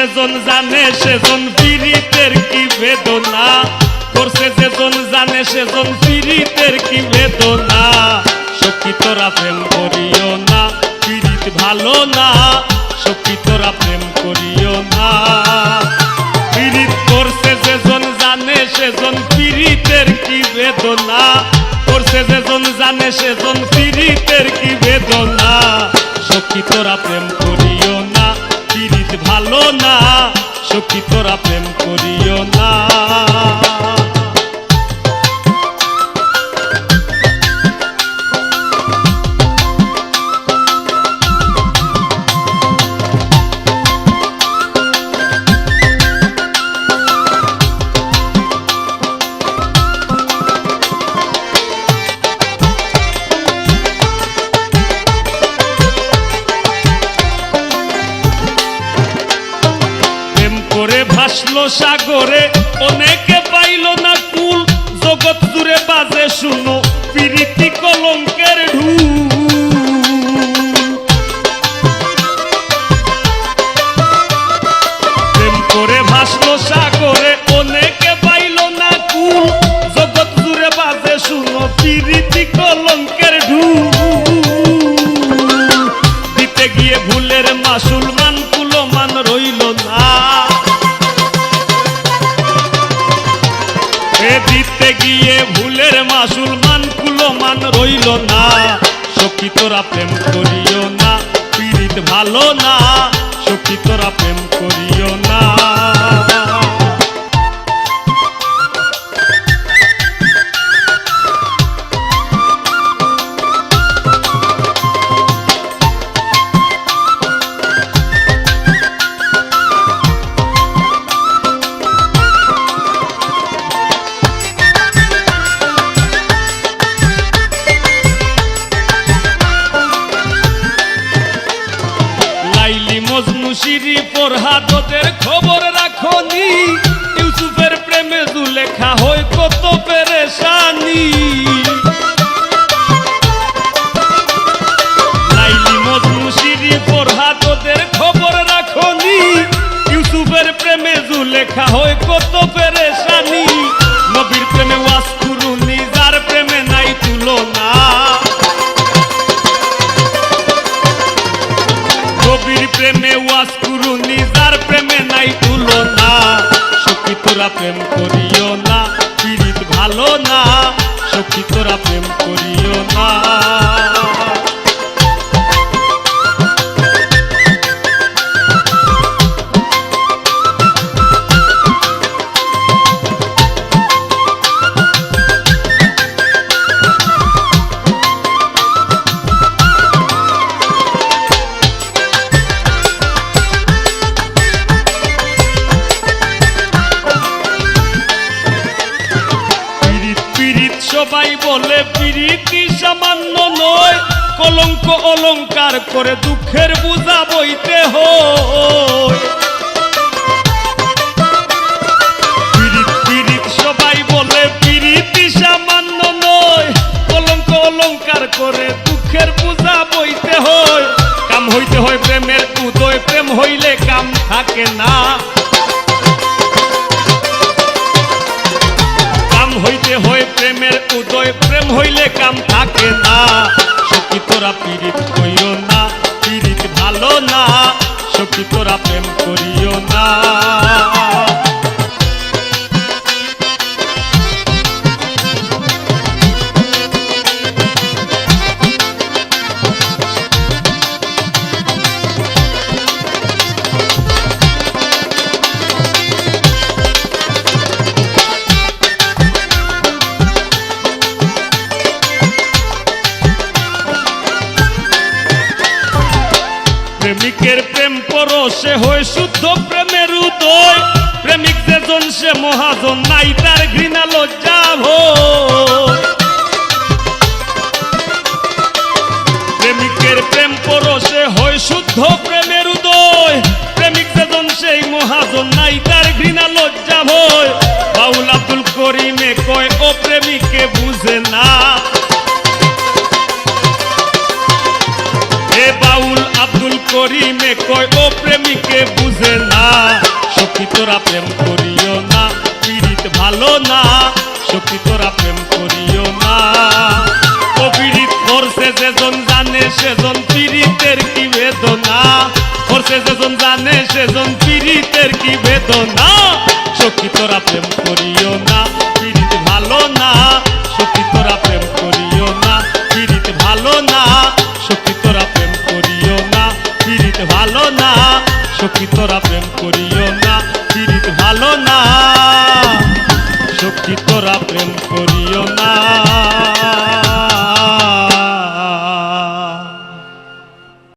যেজন জানে সেজন পীড়িতের কি বেদনা, করছে যেজন জানে সেজন পীড়িতের কি বেদনা। সখী তোরা প্রেম করিও না, পীড়িত ভালো না, সখী তোরা প্রেম করিও না। পীড়িত করছে যেজন জানে সেজন পীড়িতের কি বেদনা, করছে যেজন জানে সেজন পীড়িতের কি বেদনা। সখী তোরা প্রেম করিও না, পীড়িত ভালো না, সখী তোরা প্রেম করিও না। করে ভাসলো সাগরে অনেকে পাইল না কুল, জগৎ জুড়ে বাজে শুনো পীড়িতি কলঙ্কের ঢুল। প্রেম করে ভাসলো সাগরে অনেকে পাইল না কুল, জগৎ জুড়ে বাজে শুনো পীড়িতি কলঙ্কের ঢুল। দিতে গিয়ে ভুলের মাসুল মান কুলো মান রইল না, দিতে গিয়ে ভুলের মাসুল মান কুলো মান রইল না। সখী তোরা প্রেম করিও না, পীড়িত ভালো না, সখী তোরা প্রেম করিও না। মজনু শিরি ফরহাদের খবর রাখনি, ইউসুফের প্রেমে জুলেখা হয় কত পেরেশানি। লাইলি মজনু শিরি ফরহাদের খবর রাখনি, ইউসুফের প্রেমে জুলেখা হয় কত পেরেশানি। নবীর প্রেমে ওয়াজ কুরুনি, যার প্রেমে নাই তুলনা। নবীর প্রেমে ওয়াজ কুরুনি, যার প্রেমে নাই তুলনা। সখী তোরা প্রেম করিও না, পীড়িত ভালো না, সখী তোরা প্রেম করিও না। সবাই বলে পীড়িতি সামান্য নয়, কলঙ্ক অলঙ্কার করে দুঃখের বোঝা বইতে হয়। পীড়িত সবাই বলে পীড়িতি সামান্য নয়, কলঙ্ক অলঙ্কার করে দুঃখের বোঝা বইতে হয়। কাম হইতে হয় প্রেমের উদয়, প্রেম হইলে কাম থাকে না। হইতে হয় প্রেমের উদয়, প্রেম হইলে কাম থাকে না। সখী তোরা পীড়িত কইও না, পীড়িত ভালো না, সখী তোরা প্রেম করিও না। প্রেমিকের প্রেম পরশে হয় শুদ্ধ প্রেমের উদয়, প্রেমিক যেজন সে মহাজন, নাই তার ঘৃণা লজ্জা ভয়। প্রেমিকের প্রেম পরশে হয় শুদ্ধ প্রেমের উদয়, প্রেমিক যেজন সেই মহাজন, নাই তার ঘৃণা লজ্জা ভয়। বাউল আব্দুল করিমে কয় ও প্রেমিকে বুঝে না, এ বাউল আব্দুল করিমে কয় ও প্রেমিকে বুঝে না সখী তোরা প্রেম করিও না পীড়িত ভালো না সখী তোরা প্রেম করিও না ও পীড়িত করছে যেজন জানে সেজন পীড়িতের কি বেদনা করছে যেজন জানে সেজন পীড়িতের কি বেদনা সখী তোরা প্রেম করিও না পীড়িত ভালো না সখী তোরা প্রেম করিও না পীড়িত ভালো না সখী তোরা প্রেম করিও না পীড়িত ভালো না সখী তোরা প্রেম করিও না পীড়িত ভালো না সখী তোরা প্রেম করিও না।